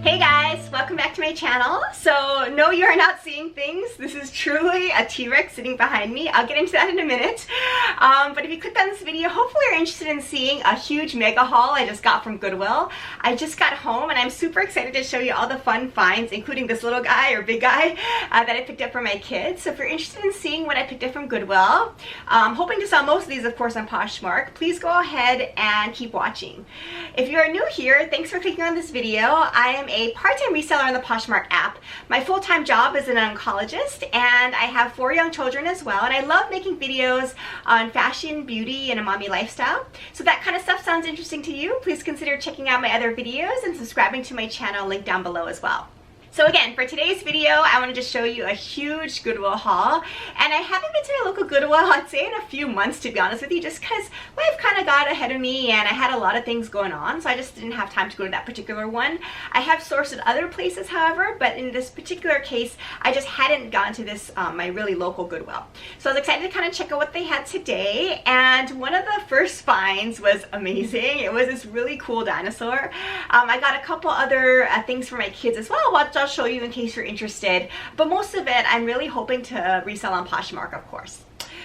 Hey guys, welcome back to my channel. So no, you are not seeing things. This is truly a T-Rex sitting behind me. I'll get into that in a minute. But if you clicked on this video, hopefully you're interested in seeing a huge mega haul I just got from Goodwill. I just got home and I'm super excited to show you all the fun finds, including this little guy or big guy that I picked up for my kids. So if you're interested in seeing what I picked up from Goodwill, hoping to sell most of these of course on Poshmark, please go ahead and keep watching. If you are new here, thanks for clicking on this video. I am a part-time reseller on the Poshmark app. My full-time job is an oncologist and I have 4 young children as well, and I love making videos on fashion, beauty, and a mommy lifestyle. So that kind of stuff sounds interesting to you, please consider checking out my other videos and subscribing to my channel, linked down below as well. So again, for today's video, I want to just show you a huge Goodwill haul. And I haven't been to my local Goodwill, I'd say in a few months to be honest with you, just because life kind of got ahead of me and I had a lot of things going on, so I just didn't have time to go to that particular one. I have sourced at other places, however, but in this particular case, I just hadn't gone to this, my really local Goodwill. So I was excited to kind of check out what they had today, and one of the first finds was amazing. It was this really cool dinosaur. I got a couple other things for my kids as well, which I'll show you in case you're interested, but most of it I'm really hoping to resell on Poshmark, of course.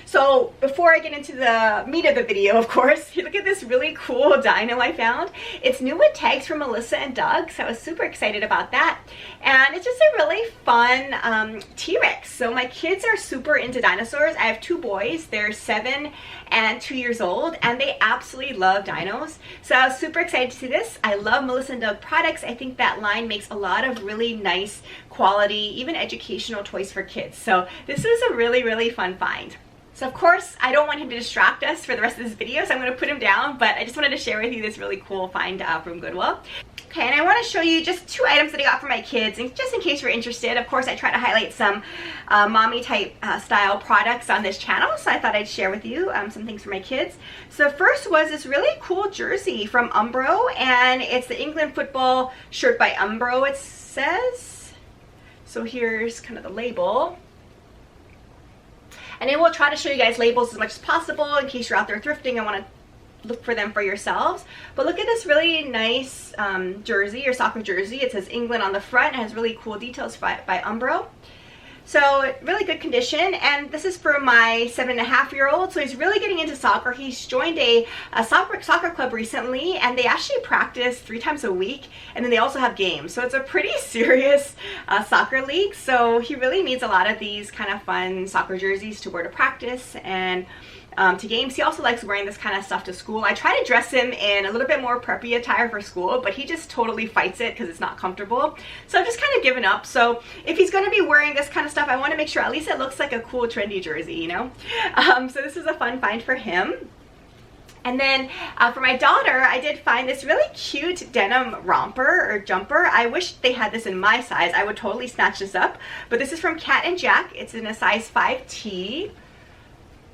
So before I get into the meat of the video, of course, look at this really cool dino I found. It's new with tags from Melissa and Doug, so I was super excited about that. And it's just a really fun T-Rex. So my kids are super into dinosaurs. I have 2 boys. They're 7 and 2 years old, and they absolutely love dinos. So I was super excited to see this. I love Melissa and Doug products. I think that line makes a lot of really nice quality, even educational toys for kids. So this was a really, really fun find. So of course, I don't want him to distract us for the rest of this video, so I'm going to put him down, but I just wanted to share with you this really cool find from Goodwill. Okay, and I want to show you just 2 items that I got for my kids, and just in case you're interested. Of course, I try to highlight some mommy type style products on this channel, so I thought I'd share with you some things for my kids. So first was this really cool jersey from Umbro, and it's the England football shirt by Umbro, it says. So here's kind of the label. And I will try to show you guys labels as much as possible in case you're out there thrifting and want to look for them for yourselves. But look at this really nice jersey, or soccer jersey. It says England on the front. It has really cool details by Umbro. So really good condition, and this is for my 7.5-year-old. So he's really getting into soccer. He's joined a soccer club recently, and they actually practice 3 times a week, and then they also have games. So it's a pretty serious soccer league. So he really needs a lot of these kind of fun soccer jerseys to wear to practice and to games. He also likes wearing this kind of stuff to school. I try to dress him in a little bit more preppy attire for school, but he just totally fights it because it's not comfortable. So I've just kind of given up. So if he's going to be wearing this kind of stuff, I want to make sure at least it looks like a cool trendy jersey, you know. So this is a fun find for him. And then for my daughter, I did find this really cute denim romper or jumper. I wish they had this in my size. I would totally snatch this up. But this is from Cat and Jack. It's in a size 5T.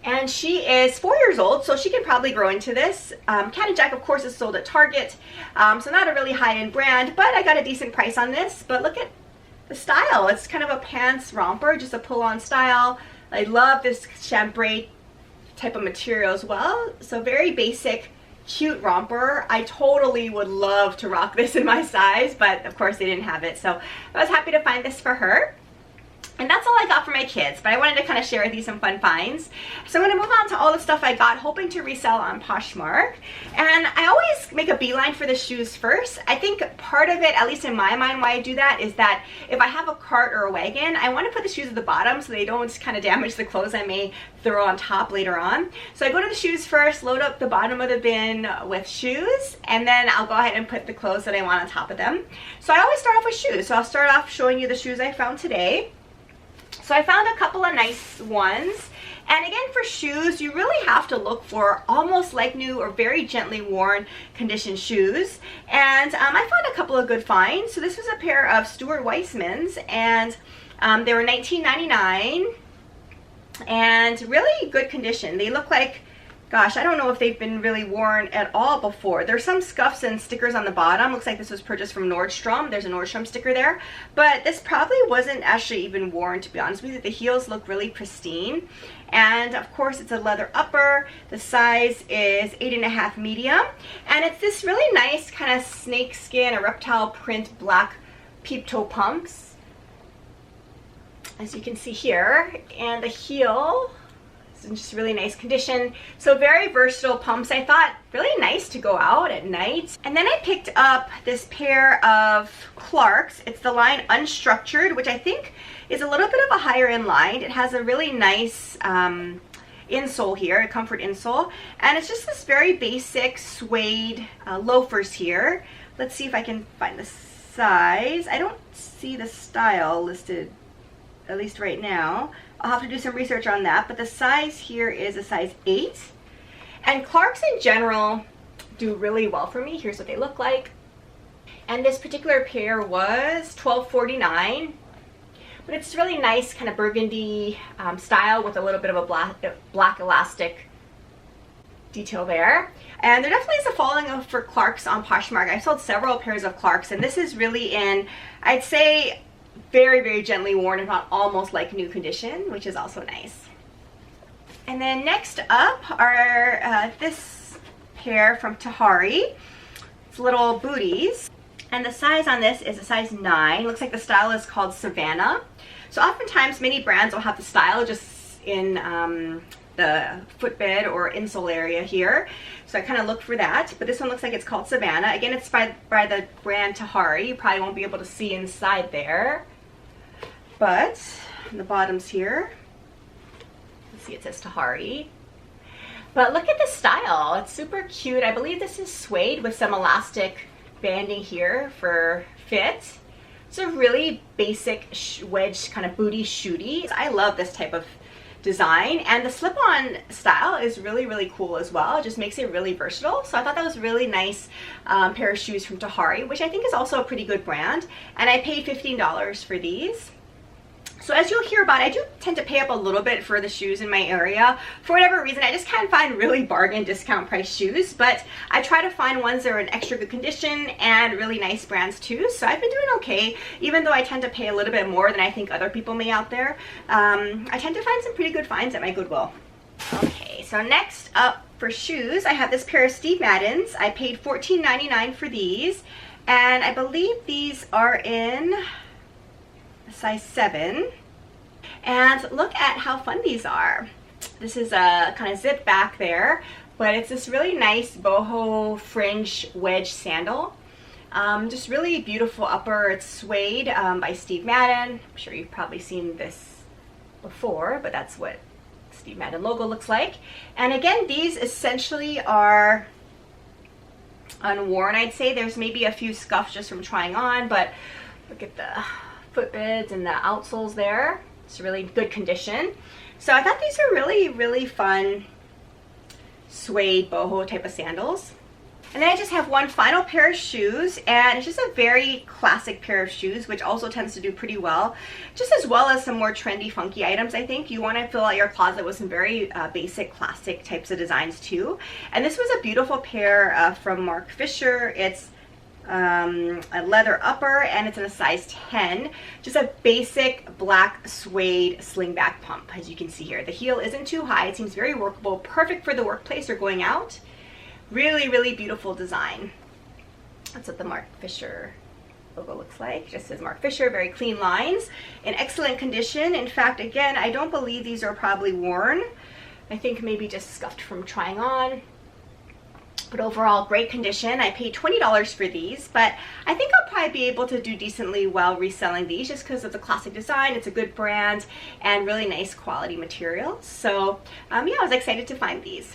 And she is 4 years old, so she can probably grow into this. Cat and Jack, of course, is sold at Target, so not a really high-end brand, but I got a decent price on this. But look at the style. It's kind of a pants romper, just a pull-on style. I love this chambray type of material as well. So very basic, cute romper. I totally would love to rock this in my size, but of course they didn't have it. So I was happy to find this for her. And that's all I got for my kids, but I wanted to kind of share with you some fun finds. So I'm going to move on to all the stuff I got, hoping to resell on Poshmark. And I always make a beeline for the shoes first. I think part of it, at least in my mind, why I do that is that if I have a cart or a wagon, I want to put the shoes at the bottom so they don't kind of damage the clothes I may throw on top later on. So I go to the shoes first, load up the bottom of the bin with shoes, and then I'll go ahead and put the clothes that I want on top of them. So I always start off with shoes. So I'll start off showing you the shoes I found today. So I found a couple of nice ones, and again for shoes you really have to look for almost like new or very gently worn condition shoes, and I found a couple of good finds. So this was a pair of Stuart Weitzmans, and they were $19.99 and really good condition. They look like, gosh, I don't know if they've been really worn at all before. There's some scuffs and stickers on the bottom. Looks like this was purchased from Nordstrom. There's a Nordstrom sticker there. But this probably wasn't actually even worn, to be honest with you. The heels look really pristine. And of course it's a leather upper. The size is 8.5 medium. And it's this really nice kind of snake skin or reptile print black peep toe pumps, as you can see here, and the heel is in just really nice condition. So very versatile pumps. I thought really nice to go out at night. And then I picked up this pair of Clarks. It's the line Unstructured, which I think is a little bit of a higher end line. It has a really nice insole here, a comfort insole, and it's just this very basic suede loafers here. Let's see if I can find the size. I don't see the style listed, at least right now. I'll have to do some research on that, but the size here is a size 8. And Clarks in general do really well for me. Here's what they look like. And this particular pair was $12.49. But it's really nice, kind of burgundy style with a little bit of a black elastic detail there. And there definitely is a following for Clarks on Poshmark. I've sold several pairs of Clarks, and this is really in, I'd say, very, very gently worn, if not almost like new condition, which is also nice. And then next up are this pair from Tahari. It's little booties. And the size on this is a size 9. Looks like the style is called Savannah. So oftentimes many brands will have the style just in the footbed or insole area here. So I kind of look for that. But this one looks like it's called Savannah. Again, it's by the brand Tahari. You probably won't be able to see inside there. But on the bottoms here, let's see, it says Tahari. But look at the style. It's super cute. I believe this is suede with some elastic banding here for fit. It's a really basic wedge kind of booty shooty. I love this type of design, and the slip-on style is really, really cool as well. It just makes it really versatile. So I thought that was a really nice pair of shoes from Tahari, which I think is also a pretty good brand. And I paid $15 for these. So as you'll hear about, I do tend to pay up a little bit for the shoes in my area. For whatever reason, I just can't find really bargain discount price shoes, but I try to find ones that are in extra good condition and really nice brands too. So I've been doing okay, even though I tend to pay a little bit more than I think other people may out there. I tend to find some pretty good finds at my Goodwill. Okay, so next up for shoes, I have this pair of Steve Maddens. I paid $14.99 for these, and I believe these are in size 7. And look at how fun these are. This is a kind of zip back there, but it's this really nice boho fringe wedge sandal. Just really beautiful upper. It's suede by Steve Madden. I'm sure you've probably seen this before, but that's what Steve Madden logo looks like. And again, these essentially are unworn, I'd say. There's maybe a few scuffs just from trying on, but look at the footbeds and the outsoles there. It's really good condition. So I thought these are really, really fun suede boho type of sandals. And then I just have one final pair of shoes, and it's just a very classic pair of shoes, which also tends to do pretty well, just as well as some more trendy, funky items. I think you want to fill out your closet with some very basic, classic types of designs too. And this was a beautiful pair from Mark Fisher. It's a leather upper, and it's in a size 10. Just a basic black suede slingback pump, as you can see here. The heel isn't too high. It seems very workable, perfect for the workplace or going out. Really, really beautiful design. That's what the Mark Fisher logo looks like. Just says Mark Fisher, very clean lines, in excellent condition. In fact, again, I don't believe these are probably worn. I think maybe just scuffed from trying on. But overall, great condition. I paid $20 for these, but I think I'll probably be able to do decently well reselling these just because of the classic design. It's a good brand and really nice quality materials. So yeah, I was excited to find these.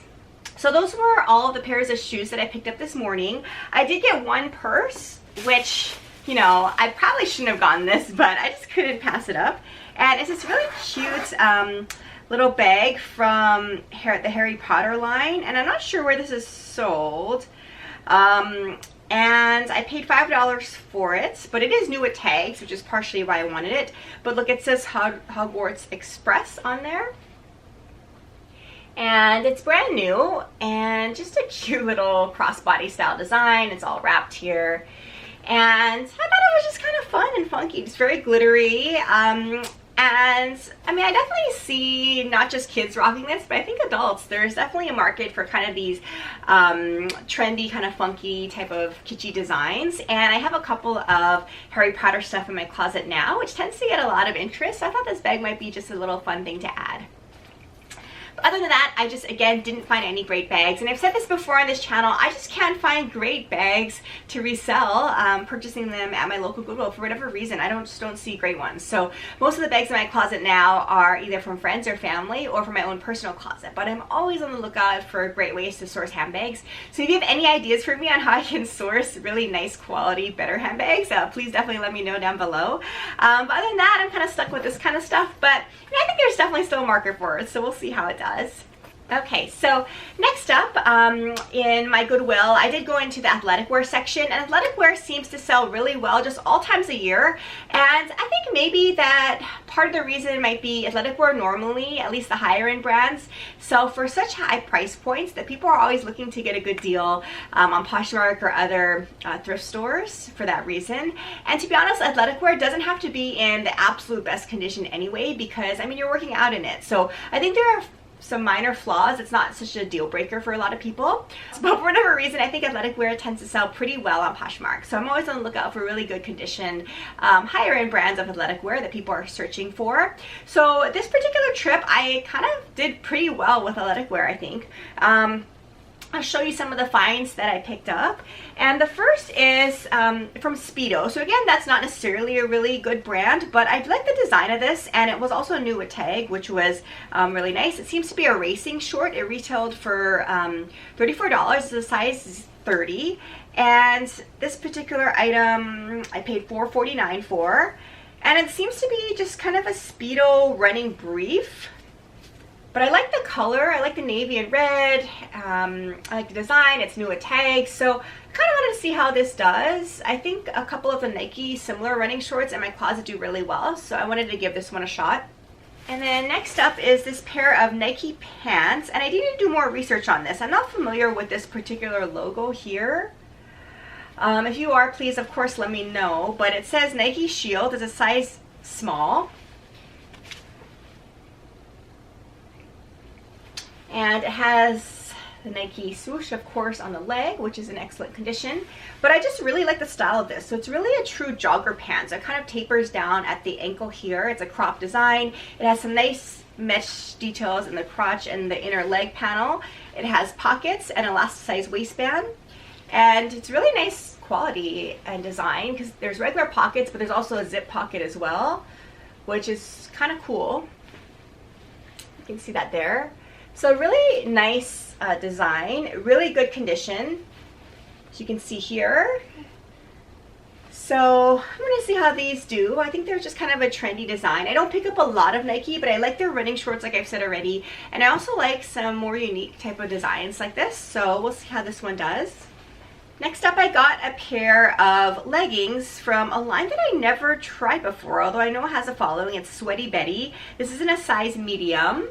So those were all of the pairs of shoes that I picked up this morning. I did get one purse, which, you know, I probably shouldn't have gotten this, but I just couldn't pass it up. And it's this really cute little bag from the Harry Potter line, and I'm not sure where this is sold. And I paid $5 for it, but it is new with tags, which is partially why I wanted it. But look, it says Hogwarts Express on there. And it's brand new, and just a cute little crossbody style design. It's all wrapped here. And I thought it was just kind of fun and funky. It's very glittery. And And I mean, I definitely see not just kids rocking this, but I think adults. There's definitely a market for kind of these trendy, kind of funky type of kitschy designs. And I have a couple of Harry Potter stuff in my closet now, which tends to get a lot of interest. So I thought this bag might be just a little fun thing to add. Other than that, I just, again, didn't find any great bags. And I've said this before on this channel, I just can't find great bags to resell, purchasing them at my local Goodwill. For whatever reason, I just don't see great ones. So most of the bags in my closet now are either from friends or family or from my own personal closet. But I'm always on the lookout for great ways to source handbags. So if you have any ideas for me on how I can source really nice quality, better handbags, please definitely let me know down below. But other than that, I'm kind of stuck with this kind of stuff. But I think there's definitely still a market for it. So we'll see how it does. Okay, so next up in my Goodwill, I did go into the athletic wear section, and athletic wear seems to sell really well just all times of year. And I think maybe that part of the reason might be athletic wear normally, at least the higher end brands, sell for such high price points that people are always looking to get a good deal on Poshmark or other thrift stores for that reason. And to be honest, athletic wear doesn't have to be in the absolute best condition anyway, because I mean, you're working out in it. So I think there are some minor flaws. It's not such a deal breaker for a lot of people, but for whatever reason, I think athletic wear tends to sell pretty well on Poshmark. So I'm always on the lookout for really good condition, higher end brands of athletic wear that people are searching for. So this particular trip, I kind of did pretty well with athletic wear, I think. I'll show you some of the finds that I picked up. And the first is from Speedo. So again, that's not necessarily a really good brand, but I like the design of this, and it was also new with tag, which was really nice. It seems to be a racing short. It retailed for $34. The size is 30. And this particular item I paid $4.49 for. And it seems to be just kind of a Speedo running brief. But I like the color, I like the navy and red, I like the design, it's new with tags, so I kind of wanted to see how this does. I think a couple of the Nike similar running shorts in my closet do really well, so I wanted to give this one a shot. And then next up is this pair of Nike pants, and I need to do more research on this. I'm not familiar with this particular logo here. If you are, please, of course, let me know, but it says Nike Shield is a size small. And it has the Nike swoosh, of course, on the leg, which is in excellent condition. But I just really like the style of this. So it's really a true jogger pants. It kind of tapers down at the ankle here. It's a crop design. It has some nice mesh details in the crotch and the inner leg panel. It has pockets and elasticized waistband. And it's really nice quality and design because there's regular pockets, but there's also a zip pocket as well, which is kind of cool. You can see that there. So really nice design, really good condition, as you can see here. So I'm going to see how these do. I think they're just kind of a trendy design. I don't pick up a lot of Nike, but I like their running shorts like I've said already. And I also like some more unique type of designs like this. So we'll see how this one does. Next up, I got a pair of leggings from a line that I never tried before, although I know it has a following. It's Sweaty Betty. This is in a size medium.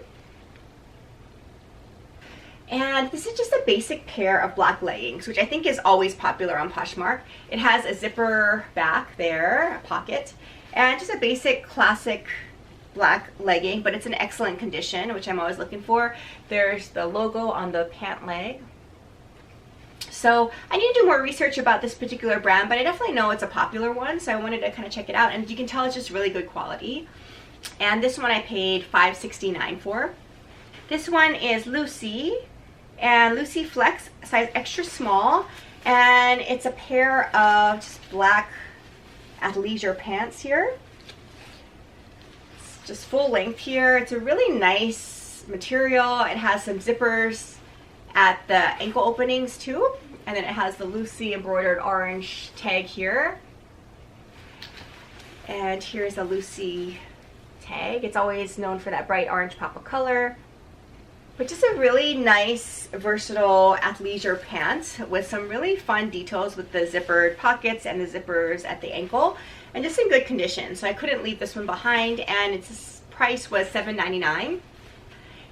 And this is just a basic pair of black leggings, which I think is always popular on Poshmark. It has a zipper back there, a pocket, and just a basic classic black legging, but it's in excellent condition, which I'm always looking for. There's the logo on the pant leg. So I need to do more research about this particular brand, but I definitely know it's a popular one, so I wanted to kind of check it out. And you can tell it's just really good quality. And this one I paid $5.69 for. This one is Lucy. And Lucy Flex, size extra small, and it's a pair of just black athleisure pants here. It's just full length here. It's a really nice material. It has some zippers at the ankle openings too, and then it has the Lucy embroidered orange tag here. And here's a Lucy tag. It's always known for that bright orange pop of color. But just a really nice, versatile athleisure pants with some really fun details with the zippered pockets and the zippers at the ankle, and just in good condition. So I couldn't leave this one behind, and its price was $7.99.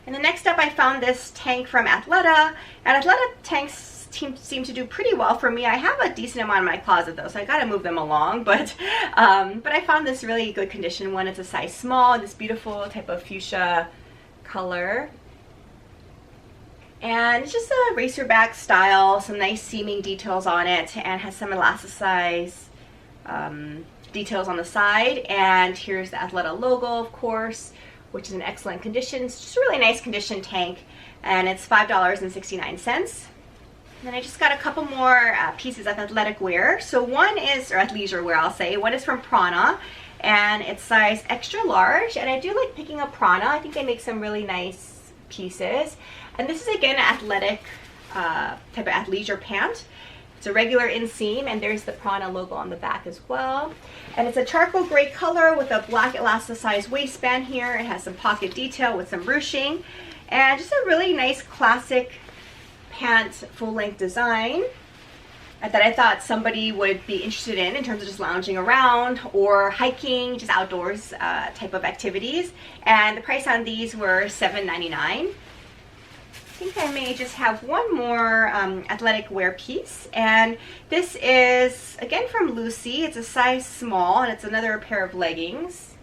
And then next up, I found this tank from Athleta. And Athleta tanks seem to do pretty well for me. I have a decent amount in my closet though, so I gotta move them along, but I found this really good condition one. It's a size small, this beautiful type of fuchsia color. And it's just a racerback style, some nice seaming details on it, and has some elasticize details on the side. And here's the Athleta logo, of course, which is in excellent condition. It's just a really nice condition tank, and it's $5.69. And then I just got a couple more pieces of athletic wear. So one is, or athleisure wear I'll say, one is from Prana, and it's size extra large, and I do like picking up Prana. I think they make some really nice pieces. And this is again an athletic type of athleisure pant. It's a regular inseam, and there's the Prana logo on the back as well. And it's a charcoal gray color with a black elasticized waistband here. It has some pocket detail with some ruching, and just a really nice classic pant full-length design that I thought somebody would be interested in terms of just lounging around or hiking, just outdoors type of activities. And the price on these were $7.99. I think I may just have one more athletic wear piece, and this is again from Lucy. It's a size small, and it's another pair of leggings.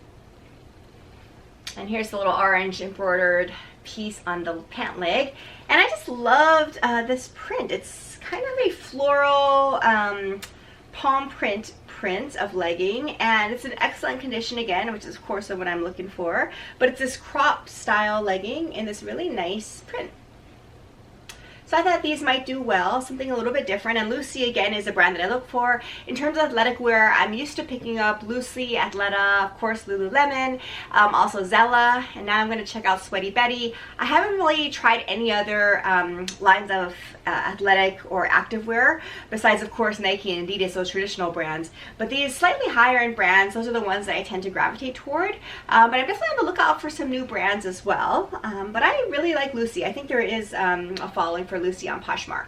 And here's the little orange embroidered piece on the pant leg, and I just loved this print. It's kind of a floral palm print of legging, and it's in excellent condition again, which is of course what I'm looking for, but it's this crop style legging in this really nice print. So I thought these might do well, something a little bit different. And Lucy, again, is a brand that I look for. In terms of athletic wear, I'm used to picking up Lucy, Athleta, of course Lululemon, also Zella, and now I'm going to check out Sweaty Betty. I haven't really tried any other lines of athletic or activewear, besides, of course, Nike and Adidas, those traditional brands. But these slightly higher end brands, those are the ones that I tend to gravitate toward. But I'm definitely on the lookout for some new brands as well. But I really like Lucy. I think there is a following for Lucy on Poshmark.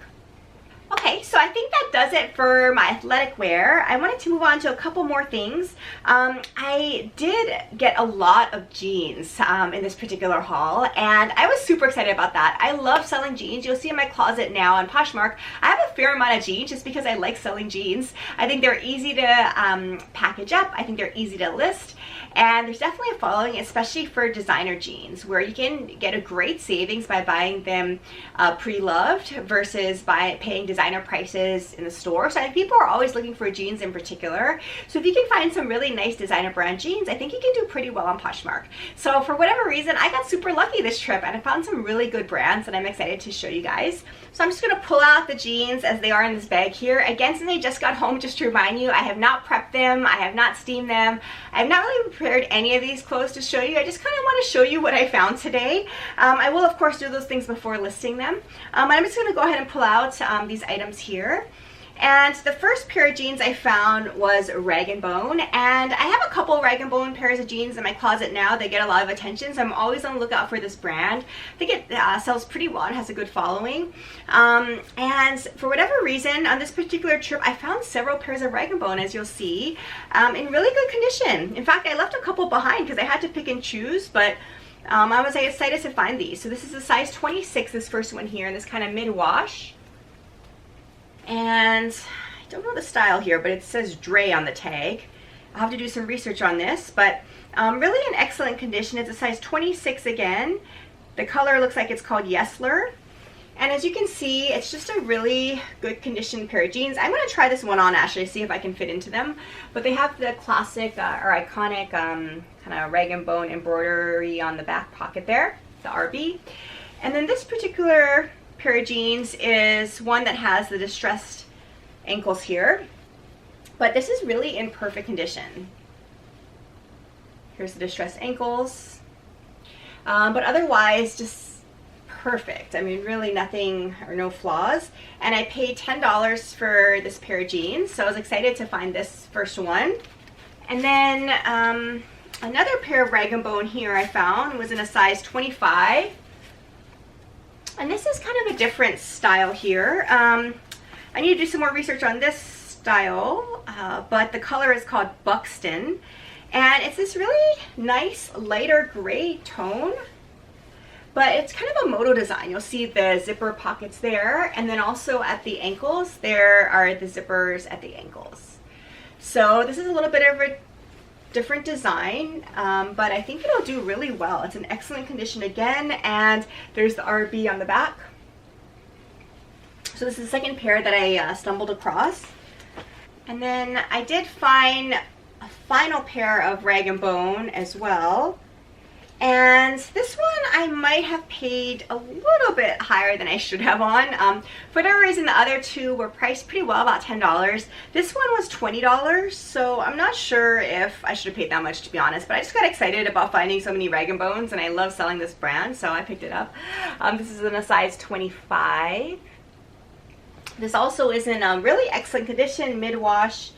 Okay, so I think that does it for my athletic wear. I wanted to move on to a couple more things. I did get a lot of jeans in this particular haul, and I was super excited about that. I love selling jeans. You'll see in my closet now on Poshmark, I have a fair amount of jeans just because I like selling jeans. I think they're easy to package up. I think they're easy to list. And there's definitely a following, especially for designer jeans, where you can get a great savings by buying them pre-loved versus by paying designer prices in the store. So I think people are always looking for jeans in particular. So if you can find some really nice designer brand jeans, I think you can do pretty well on Poshmark. So for whatever reason, I got super lucky this trip, and I found some really good brands that I'm excited to show you guys. So I'm just going to pull out the jeans as they are in this bag here. Again, since I just got home, just to remind you, I have not prepped them. I have not steamed them. I have not really prepared any of these clothes to show you. I just kind of want to show you what I found today. I will, of course, do those things before listing them. I'm just going to go ahead and pull out these items here. And the first pair of jeans I found was Rag & Bone, and I have a couple Rag & Bone pairs of jeans in my closet now. They get a lot of attention, so I'm always on the lookout for this brand. I think it sells pretty well and has a good following. And for whatever reason, on this particular trip, I found several pairs of Rag & Bone, as you'll see, in really good condition. In fact, I left a couple behind because I had to pick and choose, but I was excited to find these. So this is a size 26, this first one here, in this kind of mid-wash. And I don't know the style here, but it says Dre on the tag. I'll have to do some research on this, but really in excellent condition. It's a size 26 again. The color looks like it's called Yesler. And as you can see, it's just a really good condition pair of jeans. I'm going to try this one on actually, see if I can fit into them. But they have the classic or iconic kind of Rag & Bone embroidery on the back pocket there, the RB. And then this particular pair of jeans is one that has the distressed ankles here, but this is really in perfect condition. Here's the distressed ankles, but otherwise just perfect. I mean, really nothing or no flaws. And I paid $10 for this pair of jeans, so I was excited to find this first one. And then another pair of Rag & Bone here I found was in a size 25. And this is kind of a different style here. I need to do some more research on this style, but the color is called Buxton. And it's this really nice lighter gray tone. but it's kind of a moto design. You'll see the zipper pockets there, and then also at the ankles, there are the zippers at the ankles. So this is a little bit of a different design, but I think it'll do really well. It's in excellent condition again, and there's the RB on the back. So this is the second pair that I stumbled across. And then I did find a final pair of Rag & Bone as well. And this one I might have paid a little bit higher than I should have on. For whatever reason, the other two were priced pretty well, about $10. This one was $20, so I'm not sure if I should have paid that much, to be honest. But I just got excited about finding so many Rag & Bones, and I love selling this brand, so I picked it up. This is in a size 25. This also is in a really excellent condition, mid-wash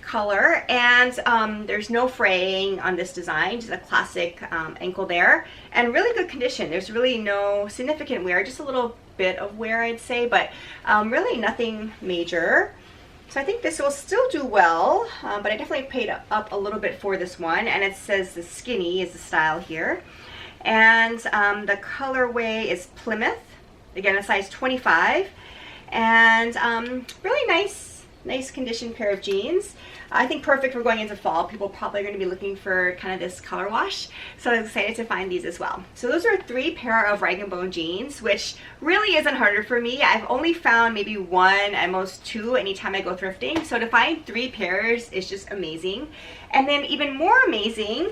color, and there's no fraying on this design, just a classic ankle there, and really good condition. There's really no significant wear, just a little bit of wear, I'd say, but really nothing major. So I think this will still do well, but I definitely paid up a little bit for this one, and it says the skinny is the style here, and the colorway is Plymouth, again a size 25, and really nice condition pair of jeans. I think perfect for going into fall. People probably are going to be looking for kind of this color wash, so I was excited to find these as well. So those are 3 pair of Rag & Bone jeans, which really isn't harder for me. I've only found maybe 1, at most 2 anytime I go thrifting, so to find 3 pairs is just amazing. And then even more amazing,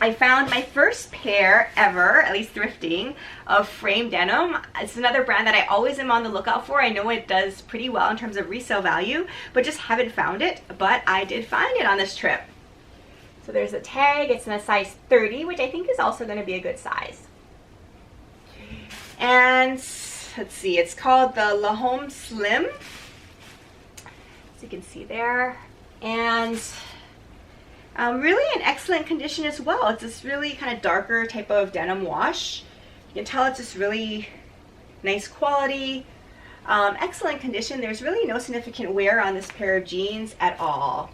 I found my first pair ever, at least thrifting, of frame denim. It's another brand that I always am on the lookout for. I know it does pretty well in terms of resale value, but just haven't found it. But I did find it on this trip. So there's a tag. It's in a size 30, which I think is also going to be a good size. And let's see, it's called the La Home Slim, as you can see there. And really in excellent condition as well. It's this really kind of darker type of denim wash. You can tell it's just really nice quality, excellent condition. There's really no significant wear on this pair of jeans at all.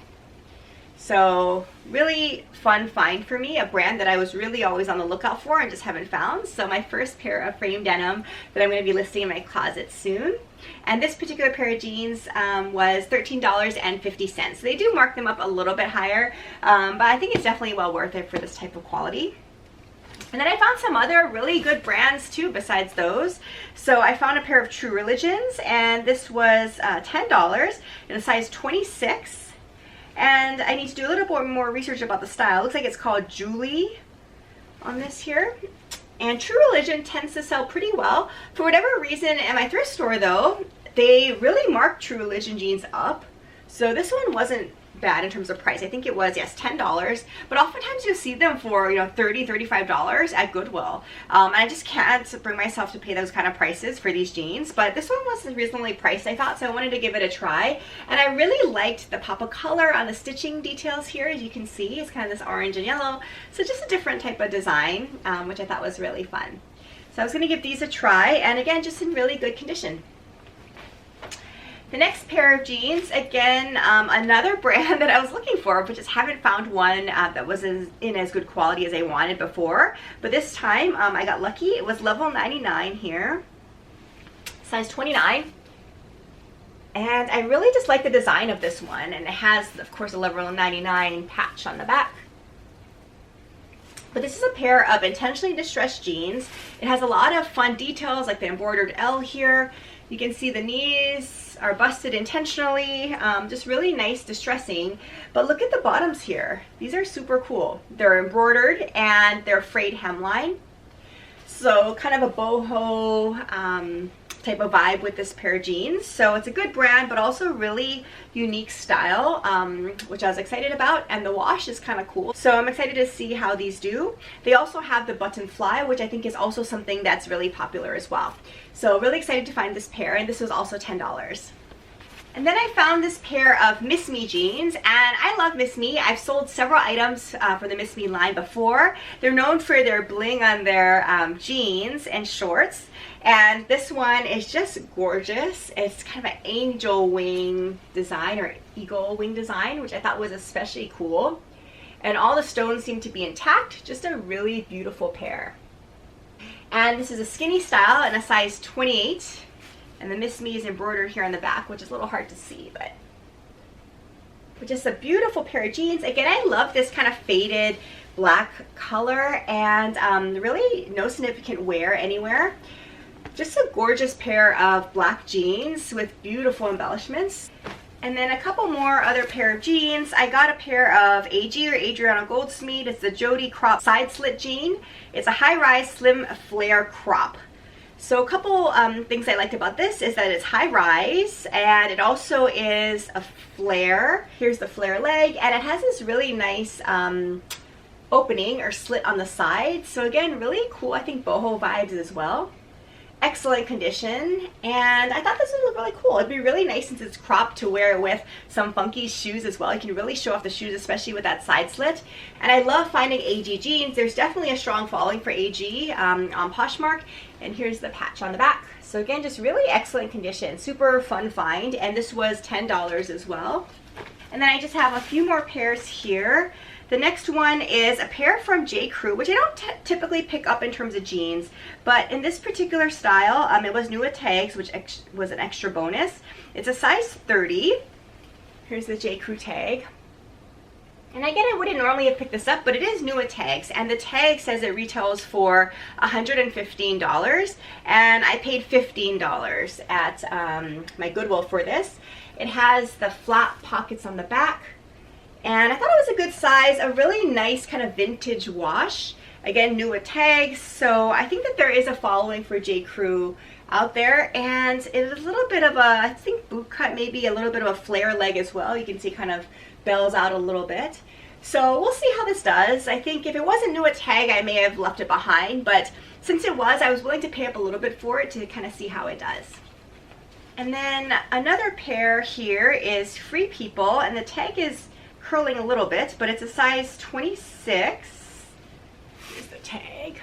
So really fun find for me, a brand that I was really always on the lookout for and just haven't found. So my first pair of frame denim that I'm going to be listing in my closet soon. And this particular pair of jeans was $13.50. So they do mark them up a little bit higher, but I think it's definitely well worth it for this type of quality. And then I found some other really good brands too besides those. So I found a pair of True Religions, and this was $10 in a size 26. And I need to do a little bit more research about the style. It looks like it's called Julie on this here. And True Religion tends to sell pretty well. For whatever reason, at my thrift store though, they really marked True Religion jeans up. So this one wasn't bad in terms of price. I think it was, yes, $10. But oftentimes you'll see them for, you know, $30, $35 at Goodwill. And I just can't bring myself to pay those kind of prices for these jeans. But this one was reasonably priced, I thought, so I wanted to give it a try. And I really liked the pop of color on the stitching details here. As you can see, it's kind of this orange and yellow. So just a different type of design, which I thought was really fun. So I was going to give these a try, and again, just in really good condition. The next pair of jeans, again, another brand that I was looking for, but just haven't found one that was in as good quality as I wanted before. But this time, I got lucky. It was level 99 here, size 29. And I really just like the design of this one. And it has, of course, a level 99 patch on the back. But this is a pair of intentionally distressed jeans. It has a lot of fun details, like the embroidered L here. You can see the knees are busted intentionally, just really nice distressing. But look at the bottoms here. These are super cool. They're embroidered and they're frayed hemline. So kind of a boho type of vibe with this pair of jeans. So it's a good brand, but also really unique style, which I was excited about, and the wash is kind of cool. So I'm excited to see how these do. They also have the button fly, which I think is also something that's really popular as well. So really excited to find this pair, and this was also $10. And then I found this pair of Miss Me jeans, and I love Miss Me. I've sold several items from the Miss Me line before. They're known for their bling on their jeans and shorts, and this one is just gorgeous. It's kind of an angel wing design, or eagle wing design, which I thought was especially cool. And all the stones seem to be intact. Just a really beautiful pair. And this is a skinny style and a size 28. And the Miss Me is embroidered here on the back, which is a little hard to see, but just a beautiful pair of jeans. Again, I love this kind of faded black color, and really no significant wear anywhere. Just a gorgeous pair of black jeans with beautiful embellishments. And then a couple more other pair of jeans. I got a pair of AG or Adriana Goldsmith. It's the Jody crop side slit jean. It's a high-rise slim flare crop. So a couple things I liked about this is that it's high-rise, and it also is a flare. Here's the flare leg, and it has this really nice opening or slit on the side. So again, really cool, I think boho vibes as well. Excellent condition, and I thought this would look really cool. It'd be really nice since it's cropped to wear it with some funky shoes as well. You can really show off the shoes, especially with that side slit. And I love finding AG jeans. There's definitely a strong following for AG on Poshmark. And here's the patch on the back. So again, just really excellent condition. Super fun find, and this was $10 as well. And then I just have a few more pairs here. The next one is a pair from J. Crew, which I don't typically pick up in terms of jeans, but in this particular style, it was new with tags, which was an extra bonus. It's a size 30. Here's the J. Crew tag. And again, I wouldn't normally have picked this up, but it is new with tags, and the tag says it retails for $115, and I paid $15 at my Goodwill for this. It has the flat pockets on the back, and I thought it was a good size, a really nice kind of vintage wash. Again, new with tags, so I think that there is a following for J. Crew out there, and it is a little bit of a, I think, boot cut, maybe a little bit of a flare leg as well. You can see kind of bells out a little bit. So we'll see how this does. I think if it wasn't new with tag, I may have left it behind, but since it was, I was willing to pay up a little bit for it to kind of see how it does. And then another pair here is Free People, and the tag is curling a little bit, but it's a size 26. Here's the tag.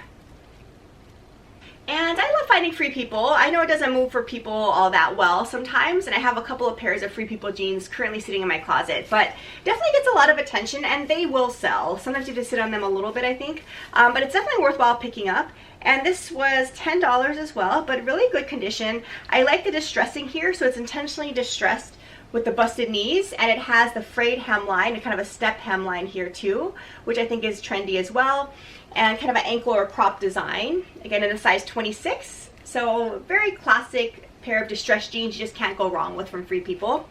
And I love finding Free People. I know it doesn't move for people all that well sometimes, and I have a couple of pairs of Free People jeans currently sitting in my closet, but definitely gets a lot of attention, and they will sell. Sometimes you have to sit on them a little bit, I think, but it's definitely worthwhile picking up. And this was $10 as well, but really good condition. I like the distressing here, so it's intentionally distressed with the busted knees, and it has the frayed hemline and kind of a step hemline here too, which I think is trendy as well, and kind of an ankle or crop design, again in a size 26. So very classic pair of distressed jeans you just can't go wrong with from Free People.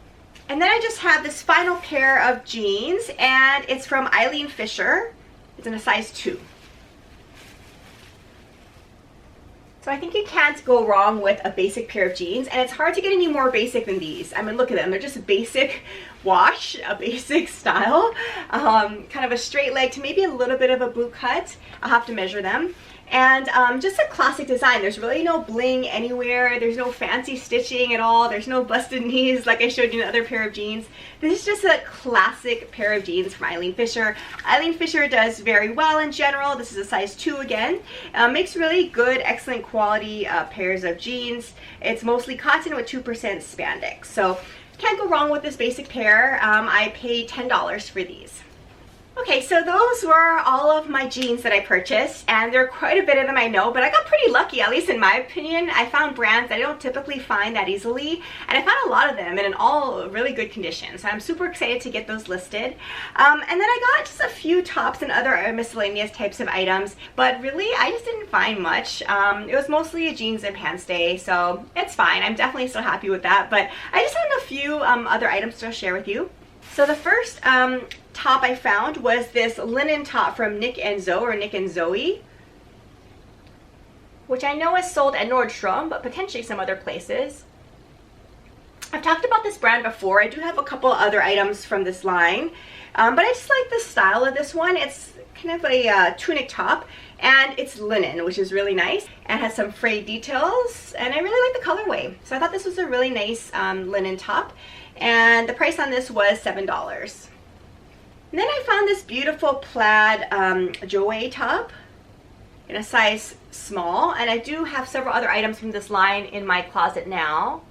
And then I just have this final pair of jeans, and it's from Eileen Fisher. It's in a size 2. So I think you can't go wrong with a basic pair of jeans, and it's hard to get any more basic than these. I mean, look at them. They're just a basic wash, a basic style, kind of a straight leg to maybe a little bit of a boot cut. I'll have to measure them. And just a classic design. There's really no bling anywhere. There's no fancy stitching at all. There's no busted knees like I showed you in the other pair of jeans. This is just a classic pair of jeans from Eileen Fisher. Eileen Fisher does very well in general. This is a size 2 again. Makes really good, excellent quality pairs of jeans. It's mostly cotton with 2% spandex. So can't go wrong with this basic pair. I paid $10 for these. Okay, so those were all of my jeans that I purchased, and there are quite a bit of them, I know, but I got pretty lucky, at least in my opinion. I found brands that I don't typically find that easily, and I found a lot of them and in all really good condition, so I'm super excited to get those listed. And then I got just a few tops and other miscellaneous types of items, but really I just didn't find much. It was mostly a jeans and pants day, so it's fine. I'm definitely still happy with that, but I just have a few other items to share with you. So the first top I found was this linen top from Nick and Zoe, or Nick and Zoe, which I know is sold at Nordstrom, but potentially some other places. I've talked about this brand before. I do have a couple other items from this line, but I just like the style of this one. It's kind of a tunic top, and it's linen, which is really nice, and has some frayed details, and I really like the colorway. So I thought this was a really nice linen top, and the price on this was $7. And then I found this beautiful plaid Joey top in a size small, and I do have several other items from this line in my closet now.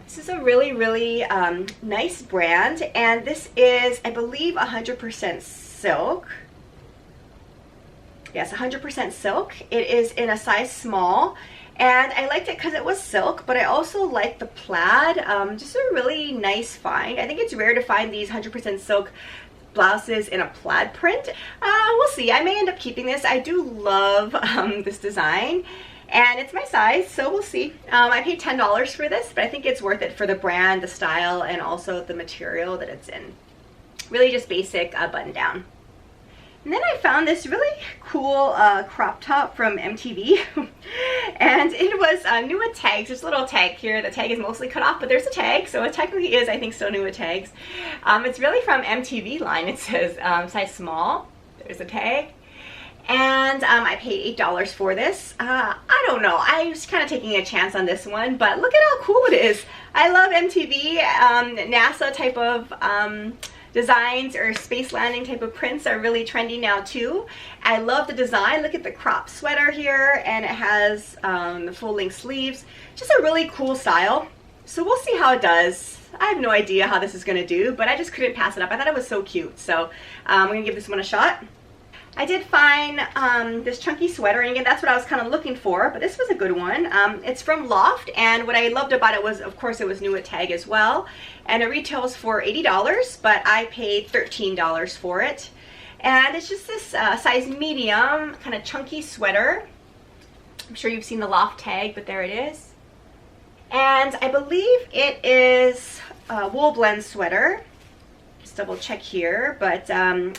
This is a really, really nice brand, and this is, I believe, 100% silk. Yes, 100% silk. It is in a size small, and I liked it because it was silk, but I also like the plaid. Just a really nice find. I think it's rare to find these 100% silk blouses in a plaid print. We'll see. I may end up keeping this. I do love this design, and it's my size, so we'll see. I paid $10 for this, but I think it's worth it for the brand, the style, and also the material that it's in. Really just basic button down. And then I found this really cool crop top from MTV, and it was new with tags. There's a little tag here. The tag is mostly cut off, but there's a tag, so it technically is, I think, still new with tags. It's really from MTV line. It says size small. There's a tag. And I paid $8 for this. I don't know. I was kind of taking a chance on this one, but look at how cool it is. I love MTV, NASA type of designs or space landing type of prints are really trendy now too. I love the design. Look at the crop sweater here, and it has the full length sleeves. Just a really cool style. So we'll see how it does. I have no idea how this is going to do, but I just couldn't pass it up. I thought it was so cute. So I'm going to give this one a shot. I did find this chunky sweater, and again, that's what I was kind of looking for, but this was a good one. It's from Loft, and what I loved about it was, of course, it was new at tag as well, and it retails for $80, but I paid $13 for it. And it's just this size medium, kind of chunky sweater. I'm sure you've seen the Loft tag, but there it is. And I believe it is a wool blend sweater. Double check here, but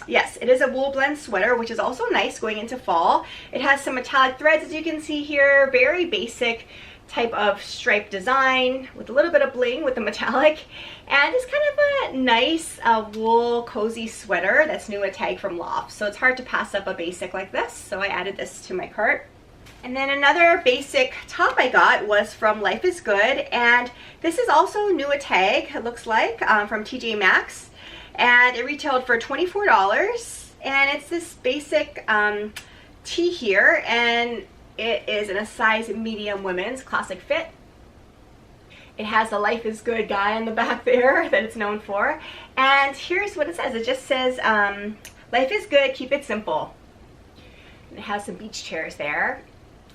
yes, it is a wool blend sweater, which is also nice going into fall. It has some metallic threads, as you can see here. Very basic type of stripe design with a little bit of bling with the metallic, and it's kind of a nice wool cozy sweater that's new at tag from Loft. So it's hard to pass up a basic like this, so I added this to my cart. And then another basic top I got was from Life is Good, and this is also new at tag, it looks like, from TJ Maxx. And it retailed for $24, and it's this basic tee here, and it is in a size medium women's classic fit. It has the Life is Good guy on the back there that it's known for, and here's what it says. It just says, life is good, keep it simple. And it has some beach chairs there.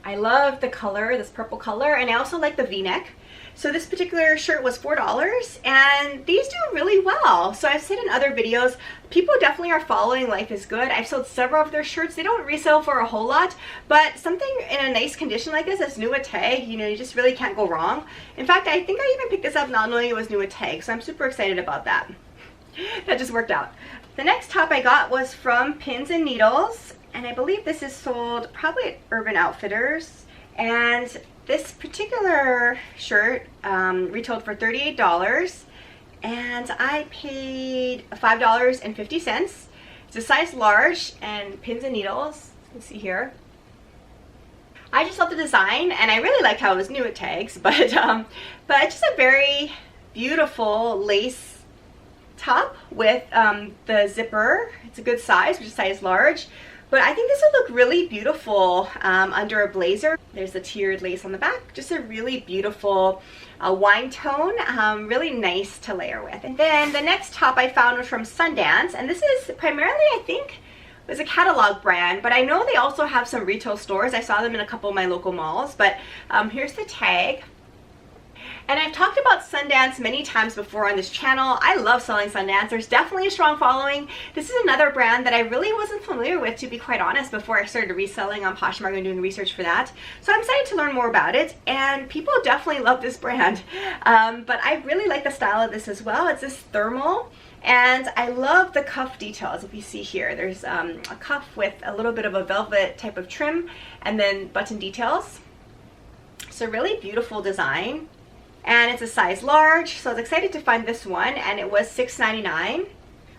I love the color, this purple color, and I also like the V-neck. So this particular shirt was $4, and these do really well. So I've said in other videos, people definitely are following Life is Good. I've sold several of their shirts. They don't resell for a whole lot, but something in a nice condition like this that's new at tag, you know, you just really can't go wrong. In fact, I think I even picked this up not knowing it was new at tag, so I'm super excited about that. That just worked out. The next top I got was from Pins and Needles, and I believe this is sold probably at Urban Outfitters. And this particular shirt retailed for $38, and I paid $5.50. It's a size large, and Pins and Needles, you can see here. I just love the design, and I really liked how it was new at tags, but just a very beautiful lace top with the zipper. It's a good size, which is size large. But I think this would look really beautiful under a blazer. There's the tiered lace on the back. Just a really beautiful wine tone. Really nice to layer with. And then the next top I found was from Sundance. And this is primarily, I think, was a catalog brand. But I know they also have some retail stores. I saw them in a couple of my local malls. But here's the tag. And I've talked about Sundance many times before on this channel. I love selling Sundance. There's definitely a strong following. This is another brand that I really wasn't familiar with, to be quite honest, before I started reselling on Poshmark and doing research for that. So I'm excited to learn more about it, and people definitely love this brand. But I really like the style of this as well. It's this thermal, and I love the cuff details. If you see here, there's a cuff with a little bit of a velvet type of trim, and then button details. So really beautiful design. And it's a size large, so I was excited to find this one, and it was $6.99.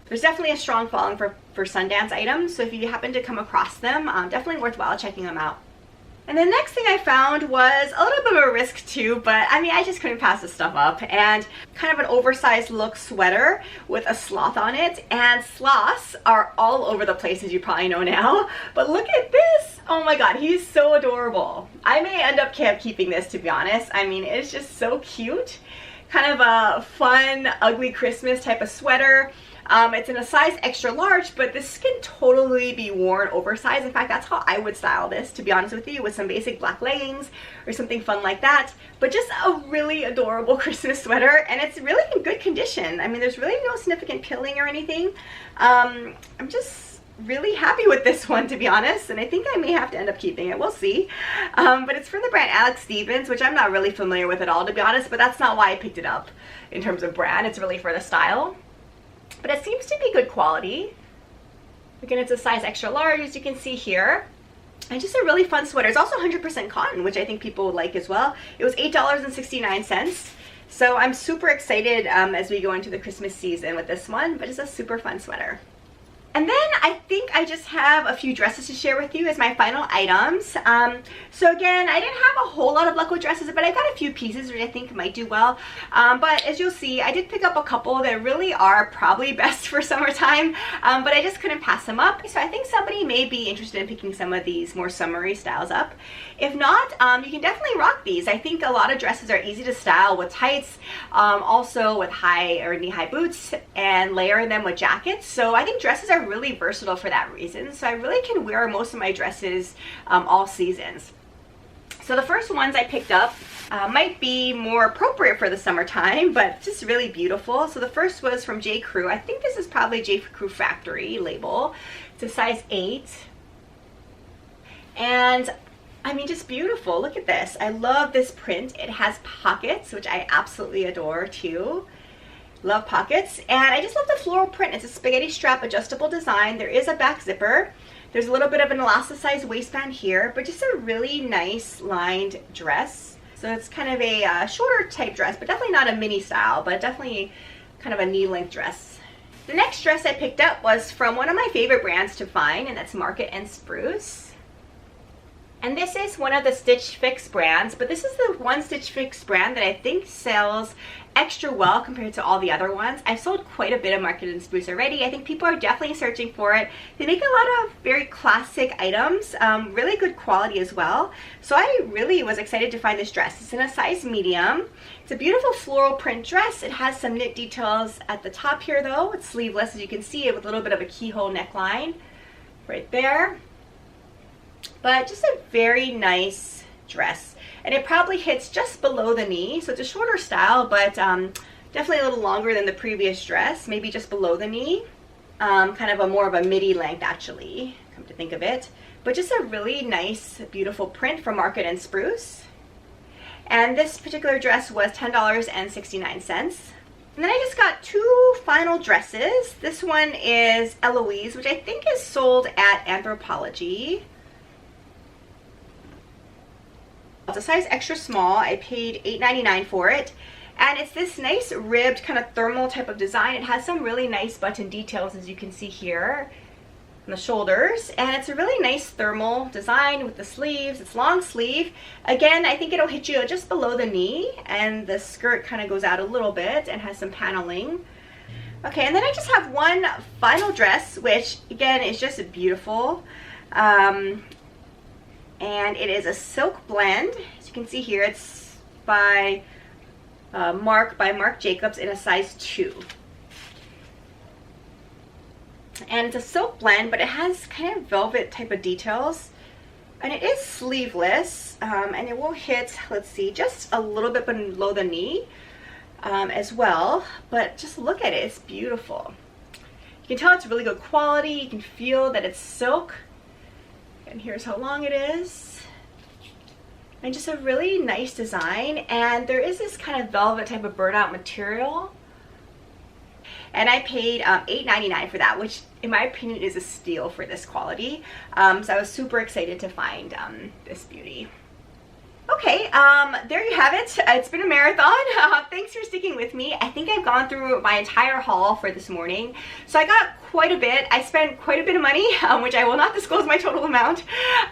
There's definitely a strong following for Sundance items, so if you happen to come across them, definitely worthwhile checking them out. And the next thing I found was a little bit of a risk too, but I mean, I just couldn't pass this stuff up. And kind of an oversized look sweater with a sloth on it. And sloths are all over the place, as you probably know now. But look at this. Oh my god, he's so adorable. I may end up keeping this, to be honest. I mean, it's just so cute. Kind of a fun, ugly Christmas type of sweater. It's in a size extra large, but this can totally be worn oversized. In fact, that's how I would style this, to be honest with you, with some basic black leggings or something fun like that. But just a really adorable Christmas sweater, and it's really in good condition. I mean, there's really no significant pilling or anything. I'm just really happy with this one, to be honest, and I think I may have to end up keeping it. We'll see. But it's from the brand Alex Stevens, which I'm not really familiar with at all, to be honest, but that's not why I picked it up in terms of brand. It's really for the style. But it seems to be good quality. Again, it's a size extra large, as you can see here. And just a really fun sweater. It's also 100% cotton, which I think people would like as well. It was $8.69. So I'm super excited as we go into the Christmas season with this one, but it's a super fun sweater. And then I think I just have a few dresses to share with you as my final items. So again, I didn't have a whole lot of luck with dresses, but I got a few pieces which I think might do well. But as you'll see, I did pick up a couple that really are probably best for summertime, but I just couldn't pass them up. So I think somebody may be interested in picking some of these more summery styles up. If not, you can definitely rock these. I think a lot of dresses are easy to style with tights, also with high or knee-high boots, and layering them with jackets. So I think dresses are really versatile for that reason. So I really can wear most of my dresses all seasons. So the first ones I picked up might be more appropriate for the summertime, but just really beautiful. So the first was from J. Crew. I think this is probably J. Crew Factory label. It's a size 8. And I mean, just beautiful. Look at this. I love this print. It has pockets, which I absolutely adore too. Love pockets. And I just love the floral print. It's a spaghetti strap adjustable design. There is a back zipper. There's a little bit of an elasticized waistband here, but just a really nice lined dress. So it's kind of a shorter type dress, but definitely not a mini style, but definitely kind of a knee length dress. The next dress I picked up was from one of my favorite brands to find, and that's Market and Spruce. And this is one of the Stitch Fix brands, but this is the one Stitch Fix brand that I think sells extra well compared to all the other ones. I've sold quite a bit of Market and Spruce already. I think people are definitely searching for it. They make a lot of very classic items, really good quality as well. So I really was excited to find this dress. It's in a size medium. It's a beautiful floral print dress. It has some knit details at the top here though. It's sleeveless, as you can see, with a little bit of a keyhole neckline right there. But just a very nice dress, and it probably hits just below the knee, so it's a shorter style, but definitely a little longer than the previous dress, maybe just below the knee, kind of a more of a midi length actually, come to think of it, but just a really nice beautiful print from Market and Spruce. And this particular dress was $10.69. And then I just got two final dresses. This one is Eloise, which I think is sold at Anthropologie. It's a size extra small. I paid $8.99 for it. And it's this nice ribbed kind of thermal type of design. It has some really nice button details, as you can see here on the shoulders. And it's a really nice thermal design with the sleeves. It's long sleeve. Again, I think it'll hit you just below the knee. And the skirt kind of goes out a little bit and has some paneling. Okay, and then I just have one final dress, which again is just beautiful. And it is a silk blend. As you can see here, it's by Marc Jacobs in a size 2. And it's a silk blend, but it has kind of velvet type of details. And it is sleeveless, and it will hit, let's see, just a little bit below the knee as well. But just look at it, it's beautiful. You can tell it's really good quality. You can feel that it's silk. And here's how long it is. And just a really nice design. And there is this kind of velvet type of burnout material. And I paid $8.99 for that, which in my opinion is a steal for this quality. So I was super excited to find this beauty. Okay, there you have it. It's been a marathon. Thanks for sticking with me. I think I've gone through my entire haul for this morning. So I got quite a bit. I spent quite a bit of money, which I will not disclose my total amount.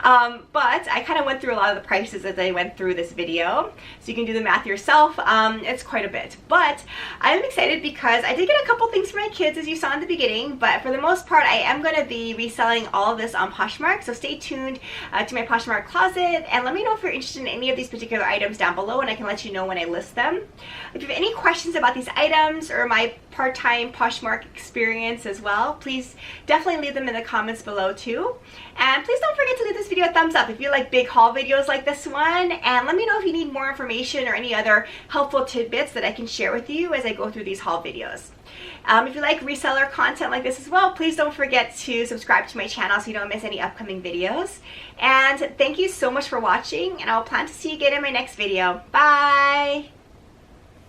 But I kind of went through a lot of the prices as I went through this video. So you can do the math yourself. It's quite a bit. But I'm excited because I did get a couple things for my kids, as you saw in the beginning. But for the most part, I am going to be reselling all of this on Poshmark. So stay tuned to my Poshmark closet and let me know if you're interested in any any of these particular items down below and I can let you know when I list them. If you have any questions about these items or my part-time Poshmark experience as well, please definitely leave them in the comments below too. And please don't forget to leave this video a thumbs up if you like big haul videos like this one, and let me know if you need more information or any other helpful tidbits that I can share with you as I go through these haul videos. If you like reseller content like this as well, please don't forget to subscribe to my channel so you don't miss any upcoming videos. And thank you so much for watching, and I'll plan to see you again in my next video. Bye!